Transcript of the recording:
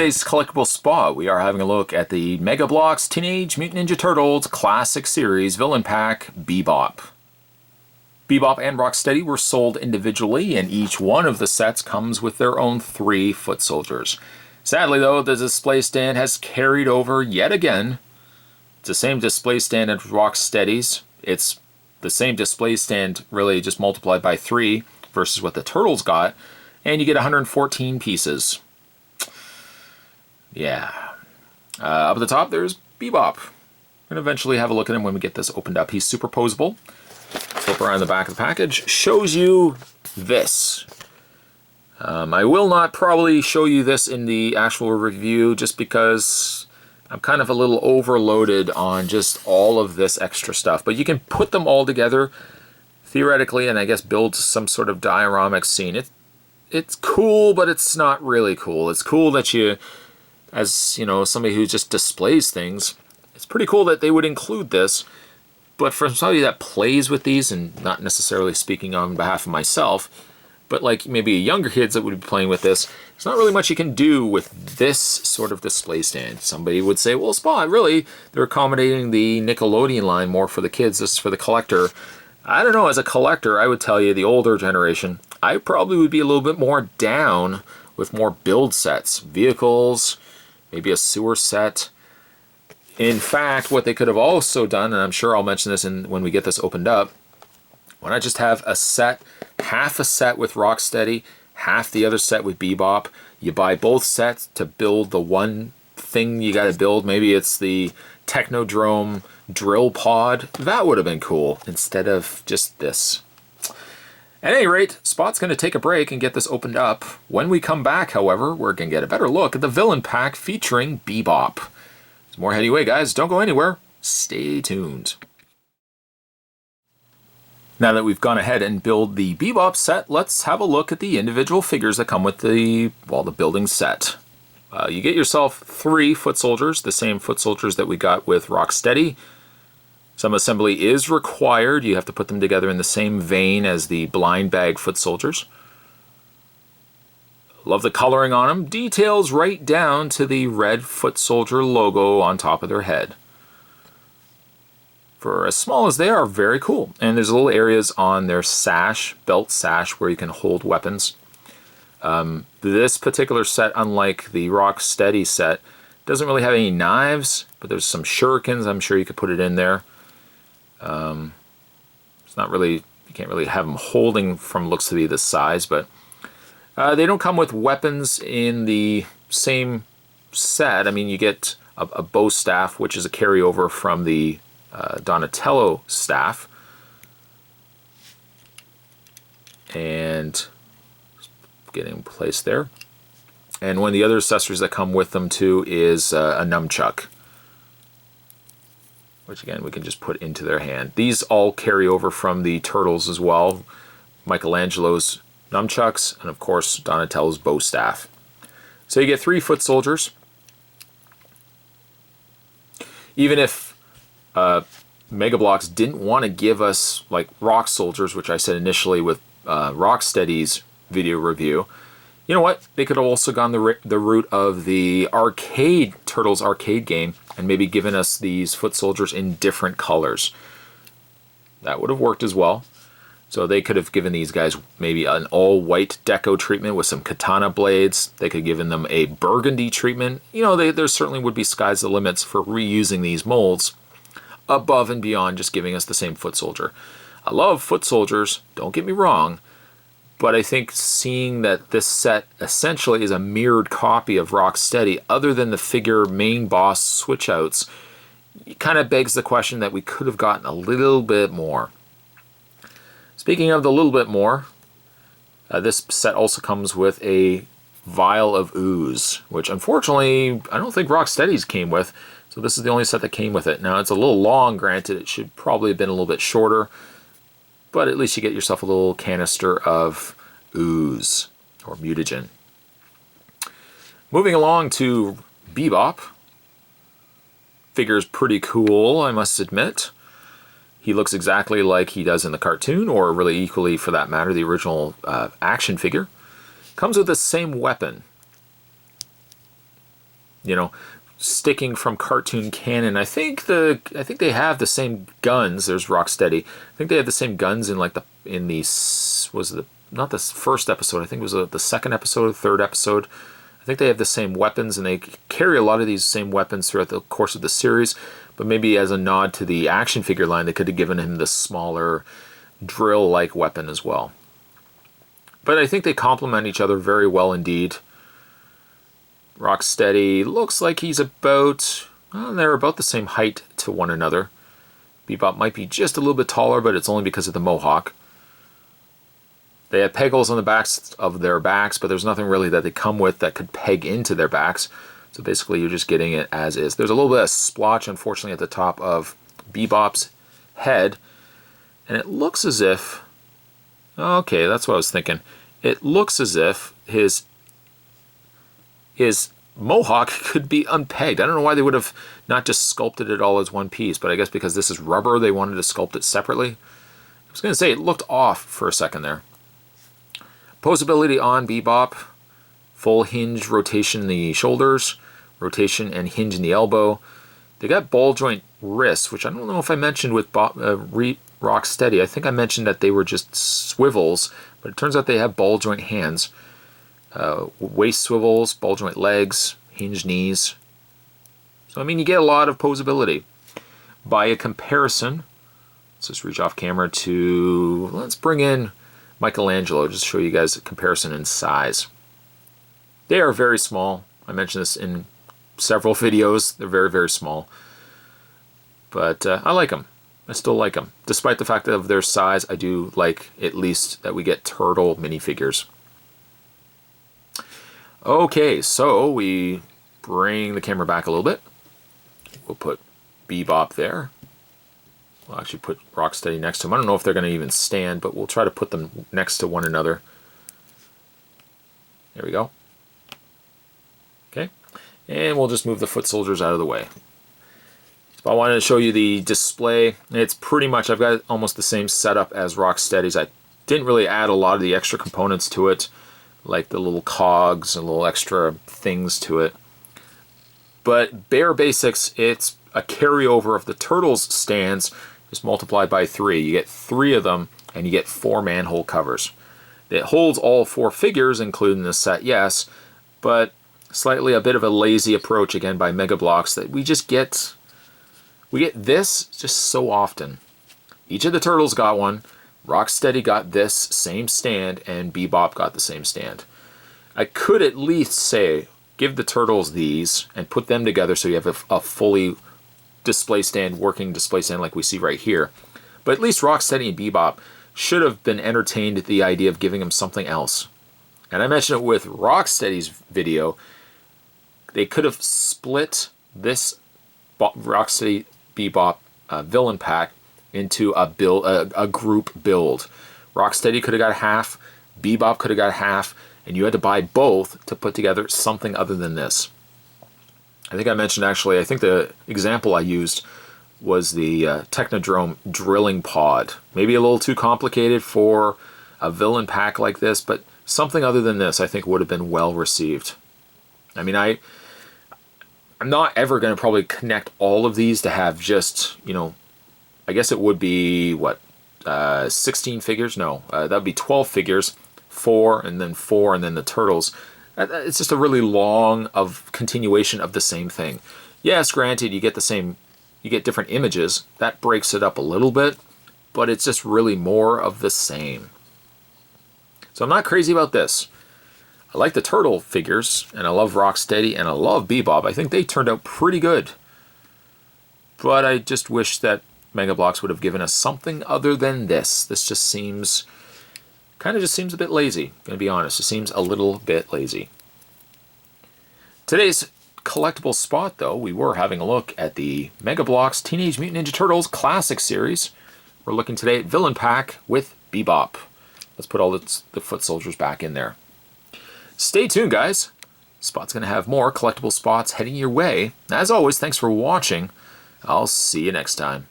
today's collectible spot, we are having a look at the Mega Bloks Teenage Mutant Ninja Turtles Classic Series Villain Pack Bebop. Bebop and Rocksteady were sold individually, and each one of the sets comes with their own 3 foot soldiers. Sadly though, the display stand has carried over yet again. It's the same display stand as Rocksteady's. It's the same display stand, really just multiplied by 3 versus what the Turtles got, and you get 114 pieces. Yeah. Up at the top, there's Bebop. We're going to eventually have a look at him when we get this opened up. He's superposable. Flip around the back of the package. Shows you this. I will not probably show you this in the actual review just because I'm kind of a little overloaded on just all of this extra stuff. But you can put them all together theoretically and I guess build some sort of dioramic scene. It's cool, but it's not really cool. It's cool that you, as you know, somebody who just displays things, it's pretty cool that they would include this. But for somebody that plays with these, and not necessarily speaking on behalf of myself, but like maybe younger kids that would be playing with this, there's not really much you can do with this sort of display stand. Somebody would say, well, Spot, really, they're accommodating the Nickelodeon line more for the kids. This is for the collector. I don't know, as a collector, I would tell you, the older generation, I probably would be a little bit more down with more build sets. Vehicles, maybe a sewer set. In fact, what they could have also done, and I'm sure I'll mention this when we get this opened up, why not just have a set, half a set with Rocksteady, half the other set with Bebop. You buy both sets to build the one thing you got to build. Maybe it's the Technodrome drill pod. That would have been cool instead of just this. At any rate, Spot's going to take a break and get this opened up. When we come back, however, we're going to get a better look at the villain pack featuring Bebop. There's more heading away, guys. Don't go anywhere. Stay tuned. Now that we've gone ahead and built the Bebop set, let's have a look at the individual figures that come with the building set. You get yourself 3 foot soldiers, the same foot soldiers that we got with Rocksteady. Some assembly is required. You have to put them together in the same vein as the blind bag foot soldiers. Love the coloring on them. Details right down to the red foot soldier logo on top of their head. For as small as they are, very cool. And there's little areas on their sash, belt sash, where you can hold weapons. This particular set, unlike the Rocksteady set, doesn't really have any knives, but there's some shurikens. I'm sure you could put it in there. It's not really, you can't really have them holding from looks to be this size, but they don't come with weapons in the same set. I mean, you get a bow staff, which is a carryover from the Donatello staff. And getting placed there. And one of the other accessories that come with them too is a nunchuck, which again we can just put into their hand. These all carry over from the Turtles as well. Michelangelo's nunchucks, and of course Donatello's bow staff. So you get 3 foot soldiers. Even if Mega Bloks didn't want to give us like rock soldiers, which I said initially with Rocksteady's video review, you know what? They could have also gone the route of the arcade Turtles arcade game and maybe given us these foot soldiers in different colors. That would have worked as well. So they could have given these guys maybe an all-white deco treatment with some katana blades. They could have given them a burgundy treatment. You know, there certainly would be sky's the limits for reusing these molds above and beyond just giving us the same foot soldier. I love foot soldiers, don't get me wrong, but I think seeing that this set essentially is a mirrored copy of Rocksteady, other than the figure main boss switch outs, it kind of begs the question that we could have gotten a little bit more. Speaking of the little bit more, this set also comes with a vial of ooze, which unfortunately I don't think Rocksteady's came with, so this is the only set that came with it. Now it's a little long, granted, it should probably have been a little bit shorter, but at least you get yourself a little canister of ooze, or mutagen. Moving along to Bebop. Figure's pretty cool, I must admit. He looks exactly like he does in the cartoon, or really equally for that matter, the original action figure. Comes with the same weapon. you know, sticking from cartoon canon. I think they have the same guns. There's Rocksteady. I think they have the same guns in like not the first episode. I think it was the second episode, third episode. I think they have the same weapons, and they carry a lot of these same weapons throughout the course of the series. But maybe as a nod to the action figure line, they could have given him the smaller drill-like weapon as well. But I think they complement each other very well indeed. Rocksteady looks like he's about, well, they're about the same height to one another. Bebop might be just a little bit taller, but it's only because of the mohawk. They have peg holes on the backs of their backs, but there's nothing really that they come with that could peg into their backs. So basically you're just getting it as is. There's a little bit of splotch, unfortunately, at the top of Bebop's head. And it looks as if, okay, that's what I was thinking. It looks as if his mohawk could be unpegged. I don't know why they would have not just sculpted it all as one piece, but I guess because this is rubber, they wanted to sculpt it separately. I was going to say, it looked off for a second there. Posability on Bebop. Full hinge rotation in the shoulders, rotation and hinge in the elbow. They got ball joint wrists, which I don't know if I mentioned with Rocksteady. I think I mentioned that they were just swivels, but it turns out they have ball joint hands. Waist swivels, ball joint legs, hinged knees. So, I mean, you get a lot of posability. By a comparison, let's just reach off camera to, let's bring in Michelangelo, just to show you guys a comparison in size. They are very small. I mentioned this in several videos. They're very, very small. But I like them. I still like them. Despite the fact of their size, I do like at least that we get turtle minifigures. Okay, so we bring the camera back a little bit. We'll put Bebop there. We'll actually put Rocksteady next to him. I don't know if they're going to even stand, but we'll try to put them next to one another. There we go. Okay, and we'll just move the foot soldiers out of the way. So I wanted to show you the display. It's pretty much, I've got almost the same setup as Rocksteady's. I didn't really add a lot of the extra components to it, like the little cogs and little extra things to it. But bare basics, it's a carryover of the Turtles stands, just multiplied by 3. You get 3 of them, and you get 4 manhole covers. It holds all 4 figures, including the set, yes, but slightly a bit of a lazy approach, again, by Mega Bloks, that we get this just so often. Each of the Turtles got one. Rocksteady got this same stand, and Bebop got the same stand. I could at least say, give the Turtles these and put them together so you have a fully display stand, working display stand like we see right here. But at least Rocksteady and Bebop should have been entertained at the idea of giving them something else. And I mentioned it with Rocksteady's video. They could have split this Rocksteady Bebop villain pack into a group build. Rocksteady could have got half, Bebop could have got half, and you had to buy both to put together something other than this. I think I mentioned, actually, I think the example I used was the Technodrome drilling pod. Maybe a little too complicated for a villain pack like this, but something other than this I think would have been well received. I mean, I'm not ever going to probably connect all of these to have just, you know, I guess it would be, what, 16 figures? No, that would be 12 figures, 4, and then 4, and then the Turtles. It's just a really long continuation of the same thing. Yes, granted, you get different images. That breaks it up a little bit, but it's just really more of the same. So I'm not crazy about this. I like the Turtle figures, and I love Rocksteady, and I love Bebop. I think they turned out pretty good. But I just wish that Mega Bloks would have given us something other than this. This just seems, kind of just seems a bit lazy, I'm going to be honest. It seems a little bit lazy. Today's collectible spot, though, we were having a look at the Mega Bloks Teenage Mutant Ninja Turtles Classic Series. We're looking today at Villain Pack with Bebop. Let's put all the foot soldiers back in there. Stay tuned, guys. Spot's going to have more collectible spots heading your way. As always, thanks for watching. I'll see you next time.